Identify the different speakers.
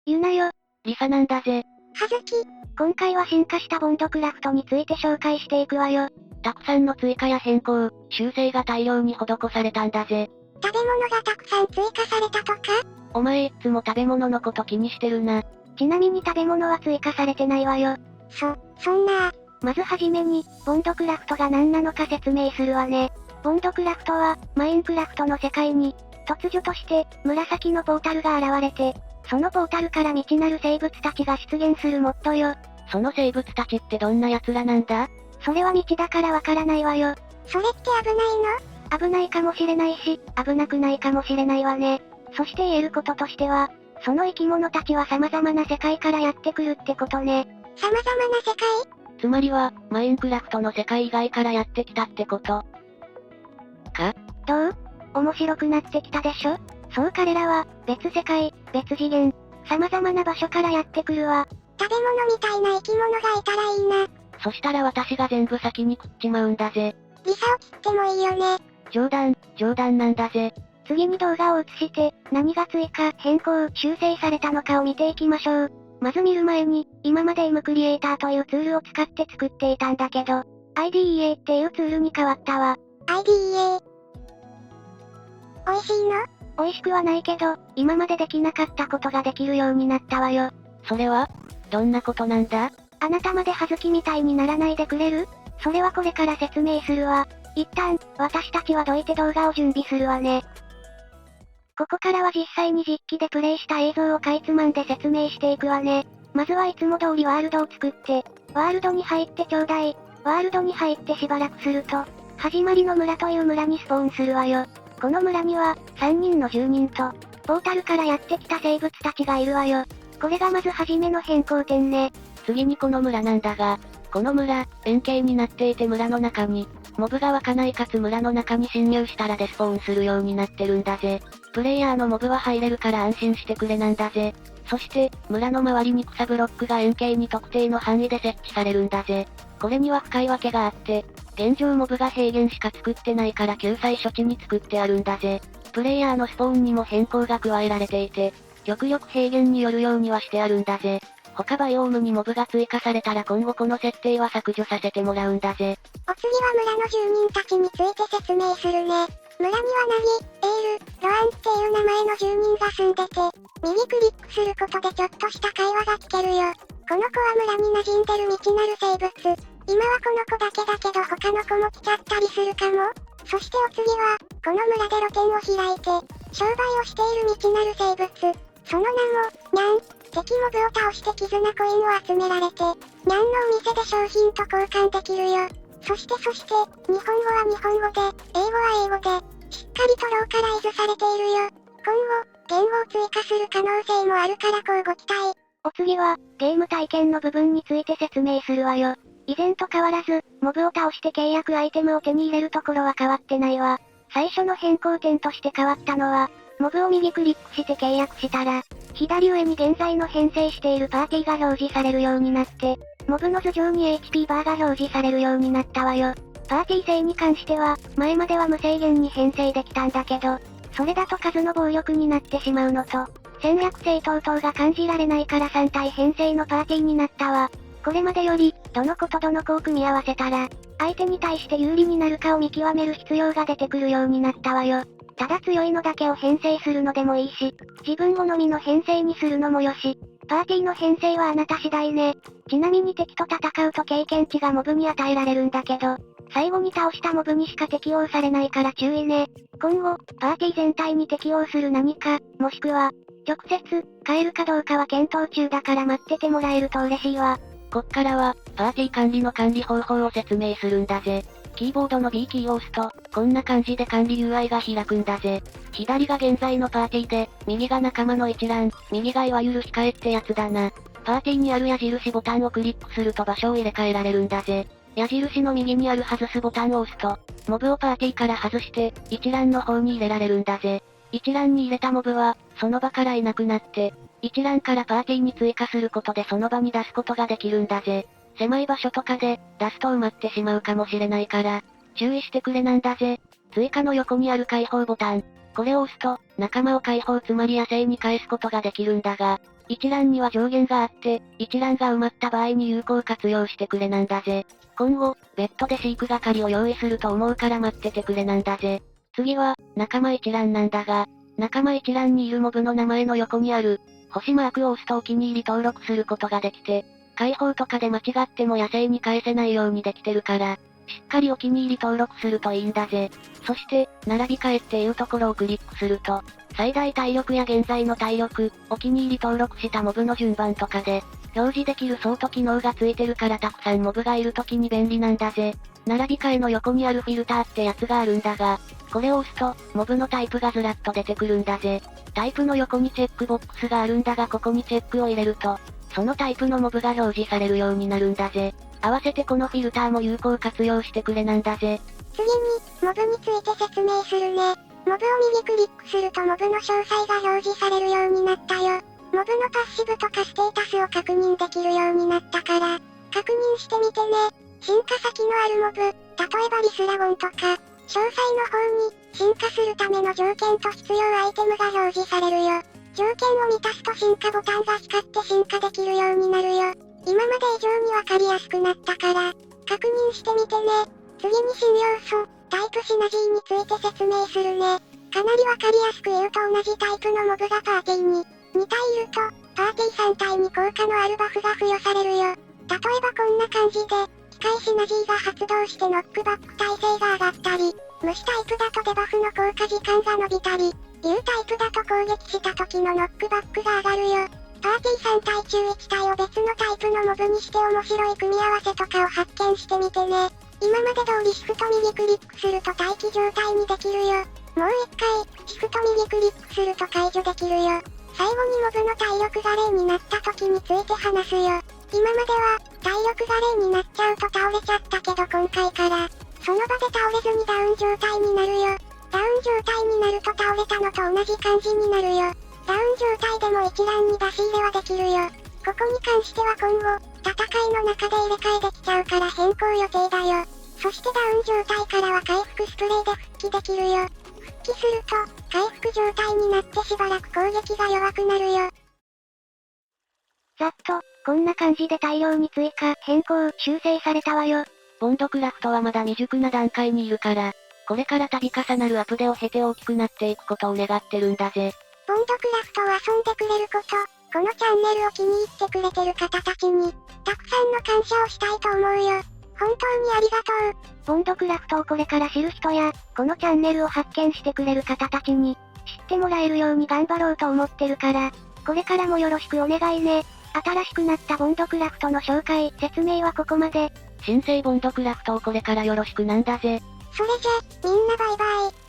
Speaker 1: ゆなよ。
Speaker 2: リサなんだぜ。
Speaker 1: はずき。今回は進化したボンドクラフトについて紹介していくわよ。
Speaker 2: たくさんの追加や変更、修正が大量に施されたんだぜ。
Speaker 1: 食べ物がたくさん追加されたとか？
Speaker 2: お前いっつも食べ物のこと気にしてるな。
Speaker 1: ちなみに食べ物は追加されてないわよ。そんな。まずはじめに、ボンドクラフトが何なのか説明するわね。ボンドクラフトは、マインクラフトの世界に、突如として、紫のポータルが現れて、そのポータルから未知なる生物たちが出現するモッドよ。
Speaker 2: その生物たちってどんな奴らなんだ？
Speaker 1: それは未知だからわからないわよ。それって危ないの？危ないかもしれないし、危なくないかもしれないわね。そして言えることとしては、その生き物たちは様々な世界からやってくるってことね。様々な世界？
Speaker 2: つまりは、マインクラフトの世界以外からやってきたってことか？
Speaker 1: どう？面白くなってきたでしょ？そう彼らは、別世界、別次元、様々な場所からやってくるわ。食べ物みたいな生き物がいたらいいな。
Speaker 2: そしたら私が全部先に食っちまうんだぜ。
Speaker 1: リサを切ってもいいよね。
Speaker 2: 冗談なんだぜ。
Speaker 1: 次に動画を映して、何が追加、変更、修正されたのかを見ていきましょう。まず見る前に、今まで M クリエイターというツールを使って作っていたんだけど、IDEA っていうツールに変わったわ。IDEA。美味しいの？美味しくはないけど、今までできなかったことができるようになったわよ。
Speaker 2: それは？どんなことなんだ？
Speaker 1: あなたまで葉月みたいにならないでくれる？それはこれから説明するわ。一旦、私たちはどいて動画を準備するわね。ここからは実際に実機でプレイした映像をかいつまんで説明していくわね。まずはいつも通りワールドを作って、ワールドに入ってちょうだい。ワールドに入ってしばらくすると、始まりの村という村にスポーンするわよ。この村には、3人の住人と、ポータルからやってきた生物たちがいるわよ。これがまず初めの変更点ね。
Speaker 2: 次にこの村なんだが、この村、円形になっていて村の中に、モブが湧かないかつ村の中に侵入したらデスポーンするようになってるんだぜ。プレイヤーのモブは入れるから安心してくれなんだぜ。そして、村の周りに草ブロックが円形に特定の範囲で設置されるんだぜ。これには深いわけがあって、現状モブが平原しか作ってないから救済処置に作ってあるんだぜ。プレイヤーのスポーンにも変更が加えられていて、極力平原によるようにはしてあるんだぜ。他バイオームにモブが追加されたら今後この設定は削除させてもらうんだぜ。
Speaker 1: お次は村の住民たちについて説明するね。村にはナギ、エール、ロアンっていう名前の住人が住んでて、右クリックすることでちょっとした会話が聞けるよ。この子は村に馴染んでる未知なる生物。今はこの子だけだけど他の子も来ちゃったりするかも。そしてお次は、この村で露店を開いて、商売をしている未知なる生物。その名も、ニャン。敵モブを倒して絆コインを集められて、ニャンのお店で商品と交換できるよ。そして、日本語は日本語で、英語は英語で、しっかりとローカライズされているよ。今後、言語を追加する可能性もあるからこうご期待。お次は、ゲーム体験の部分について説明するわよ。以前と変わらず、モブを倒して契約アイテムを手に入れるところは変わってないわ。最初の変更点として変わったのは、モブを右クリックして契約したら、左上に現在の編成しているパーティーが表示されるようになって、モブの頭上に HP バーが表示されるようになったわよ。パーティー制に関しては、前までは無制限に編成できたんだけど、それだと数の暴力になってしまうのと、戦略性等々が感じられないから3体編成のパーティーになったわ。これまでより、どの子とどの子を組み合わせたら、相手に対して有利になるかを見極める必要が出てくるようになったわよ。ただ強いのだけを編成するのでもいいし、自分好みの編成にするのもよし、パーティーの編成はあなた次第ね。ちなみに敵と戦うと経験値がモブに与えられるんだけど、最後に倒したモブにしか適用されないから注意ね。今後、パーティー全体に適用する何か、もしくは、直接、変えるかどうかは検討中だから待っててもらえると嬉しいわ。
Speaker 2: こっからは、パーティー管理の管理方法を説明するんだぜ。キーボードの B キーを押すと、こんな感じで管理 UI が開くんだぜ。左が現在のパーティーで、右が仲間の一覧、右がいわゆる控えってやつだな。パーティーにある矢印ボタンをクリックすると場所を入れ替えられるんだぜ。矢印の右にある外すボタンを押すと、モブをパーティーから外して、一覧の方に入れられるんだぜ。一覧に入れたモブは、その場からいなくなって、一覧からパーティーに追加することでその場に出すことができるんだぜ。狭い場所とかで、出すと埋まってしまうかもしれないから、注意してくれなんだぜ。追加の横にある開放ボタン。これを押すと、仲間を解放つまり野生に返すことができるんだが、一覧には上限があって、一覧が埋まった場合に有効活用してくれなんだぜ。今後、別途で飼育係を用意すると思うから待っててくれなんだぜ。次は、仲間一覧なんだが、仲間一覧にいるモブの名前の横にある、星マークを押すとお気に入り登録することができて、解放とかで間違っても野生に返せないようにできてるから、しっかりお気に入り登録するといいんだぜ。そして、並び替えっていうところをクリックすると、最大体力や現在の体力、お気に入り登録したモブの順番とかで、表示できるソート機能がついてるからたくさんモブがいる時に便利なんだぜ。並び替えの横にあるフィルターってやつがあるんだが、これを押すと、モブのタイプがずらっと出てくるんだぜ。タイプの横にチェックボックスがあるんだがここにチェックを入れると、そのタイプのモブが表示されるようになるんだぜ。合わせてこのフィルターも有効活用してくれなんだぜ。
Speaker 1: 次に、モブについて説明するね。モブを右クリックするとモブの詳細が表示されるようになったよ。モブのパッシブとかステータスを確認できるようになったから、確認してみてね。進化先のあるモブ、例えばリスラゴンとか、詳細の方に、進化するための条件と必要アイテムが表示されるよ。条件を満たすと進化ボタンが光って進化できるようになるよ。今まで以上にわかりやすくなったから、確認してみてね。次に新要素、タイプシナジーについて説明するね。かなりわかりやすく言うと同じタイプのモブがパーティーに2体いると、パーティー3体に効果のあるバフが付与されるよ。例えばこんな感じで、機械シナジーが発動してノックバック耐性が上がったり、虫タイプだとデバフの効果時間が伸びたり、竜タイプだと攻撃した時のノックバックが上がるよ。パーティー3体中1体を別のタイプのモブにして面白い組み合わせとかを発見してみてね。今まで通りシフト右クリックすると待機状態にできるよ。もう一回、シフト右クリックすると解除できるよ。最後にモブの体力が0になった時について話すよ。今までは、体力が0になっちゃうと倒れちゃったけど今回から、その場で倒れずにダウン状態になるよ。ダウン状態になると倒れたのと同じ感じになるよ。ダウン状態でも一覧に出し入れはできるよ。ここに関しては今後、戦いの中で入れ替えできちゃうから変更予定だよ。そしてダウン状態からは回復スプレーで復帰できるよ。復帰すると、回復状態になってしばらく攻撃が弱くなるよ。ざっと、こんな感じで大量に追加、変更、修正されたわよ。
Speaker 2: ボンドクラフトはまだ未熟な段階にいるから、これから度重なるアップデを経て大きくなっていくことを願ってるんだぜ。
Speaker 1: ボンドクラフトを遊んでくれること、このチャンネルを気に入ってくれてる方たちに、たくさんの感謝をしたいと思うよ。本当にありがとう。ボンドクラフトをこれから知る人や、このチャンネルを発見してくれる方たちに、知ってもらえるように頑張ろうと思ってるから、これからもよろしくお願いね。新しくなったボンドクラフトの紹介、説明はここまで。
Speaker 2: 新生ボンドクラフトをこれからよろしくなんだぜ。
Speaker 1: それじゃ、みんなバイバイ。